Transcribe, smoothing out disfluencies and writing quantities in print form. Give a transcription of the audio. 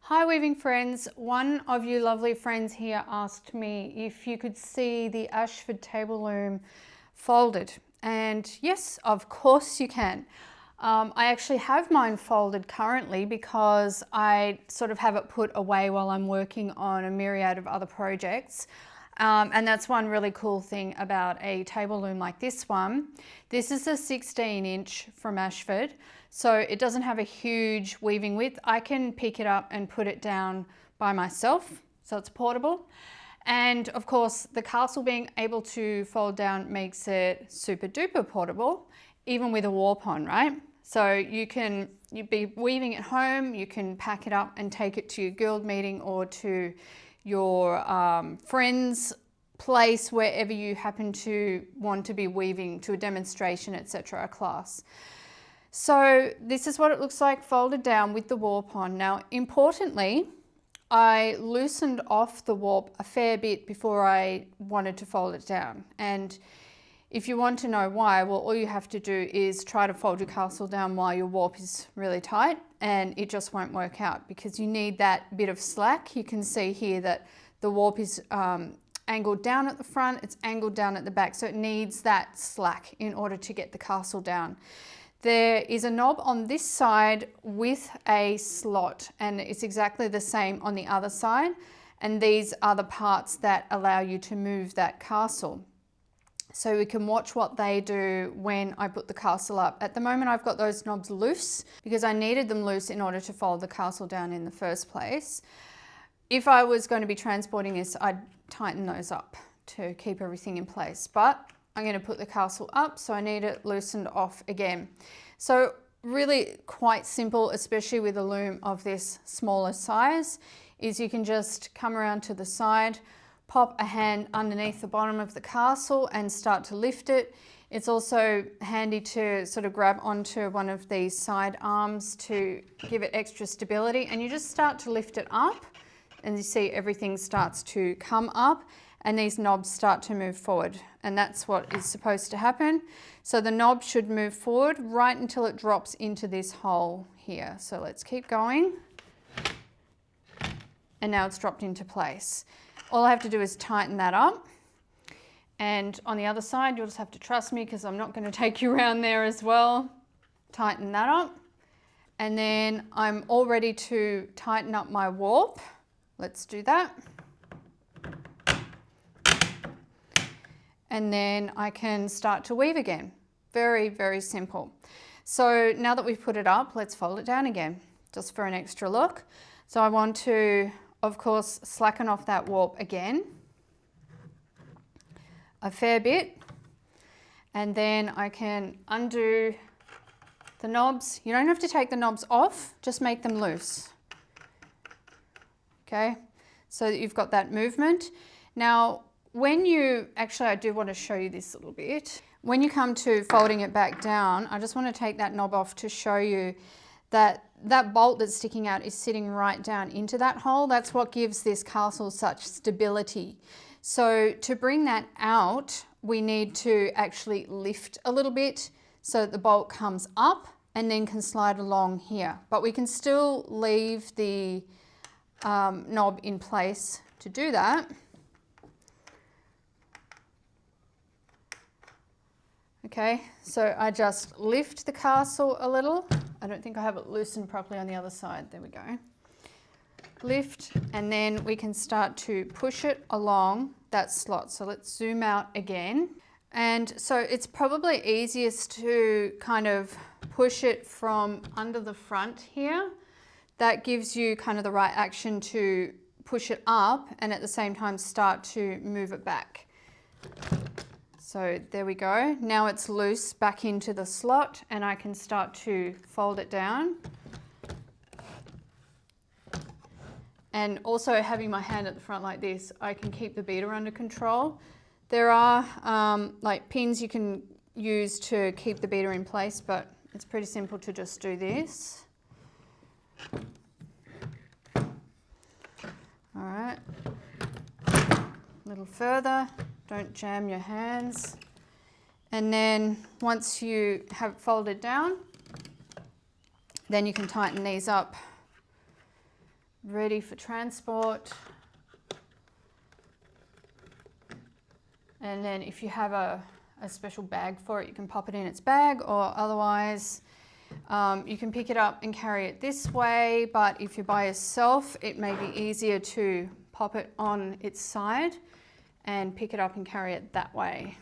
Hi weaving friends, one of you lovely friends here asked me if you could see the Ashford table loom folded, and yes, of course you can. I actually have mine folded currently because I sort of have it put away while I'm working on a myriad of other projects. And that's one really cool thing about a table loom like this one. This is a 16-inch from Ashford, so it doesn't have a huge weaving width. I can pick it up and put it down by myself, so it's portable. And of course, the castle being able to fold down makes it super duper portable, even with a warp on, right? So you'd be weaving at home, you can pack it up and take it to your guild meeting or to your friend's place, wherever you happen to want to be weaving, to a demonstration, etc., a class. So this is what it looks like folded down with the warp on. Now, importantly, I loosened off the warp a fair bit before I wanted to fold it down. And if you want to know why, well, all you have to do is try to fold your castle down while your warp is really tight, and it just won't work out because you need that bit of slack. You can see here that the warp is angled down at the front, it's angled down at the back, so it needs that slack in order to get the castle down. There is a knob on this side with a slot, and it's exactly the same on the other side, and these are the parts that allow you to move that castle. So we can watch what they do when I put the castle up. At the moment I've got those knobs loose because I needed them loose in order to fold the castle down in the first place. If I was going to be transporting this, I'd tighten those up to keep everything in place. But I'm going to put the castle up, so I need it loosened off again. So really quite simple, especially with a loom of this smaller size, is you can just come around to the side, pop a hand underneath the bottom of the castle and start to lift it. It's also handy to sort of grab onto one of these side arms to give it extra stability, and you just start to lift it up and you see everything starts to come up and these knobs start to move forward, and that's what is supposed to happen. So the knob should move forward right until it drops into this hole here. So let's keep going, and now it's dropped into place. All I have to do is tighten that up, and on the other side you'll just have to trust me because I'm not going to take you around there as well. Tighten that up, and then I'm all ready to tighten up my warp. Let's do that. And then I can start to weave again. Very, very simple. So now that we've put it up, let's fold it down again, just for an extra look. So I want to, of course, slacken off that warp again a fair bit, and then I can undo the knobs. You don't have to take the knobs off, just make them loose. Okay, so that you've got that movement. Now, when you, actually I do want to show you this a little bit. When you come to folding it back down, I just want to take that knob off to show you that that bolt that's sticking out is sitting right down into that hole. That's what gives this castle such stability. So to bring that out, we need to actually lift a little bit so that the bolt comes up and then can slide along here. But we can still leave the knob in place to do that. Okay, so I just lift the castle a little. I don't think I have it loosened properly on the other side. There we go. Lift, and then we can start to push it along that slot. So let's zoom out again. And so it's probably easiest to kind of push it from under the front here. That gives you kind of the right action to push it up and at the same time start to move it back. So there we go. Now it's loose back into the slot and I can start to fold it down. And also having my hand at the front like this, I can keep the beater under control. There are like pins you can use to keep the beater in place, but it's pretty simple to just do this. All right, a little further. Don't jam your hands. And then once you have it folded down, then you can tighten these up ready for transport. And then if you have a special bag for it, you can pop it in its bag, or otherwise you can pick it up and carry it this way. But if you're by yourself, it may be easier to pop it on its side and pick it up and carry it that way.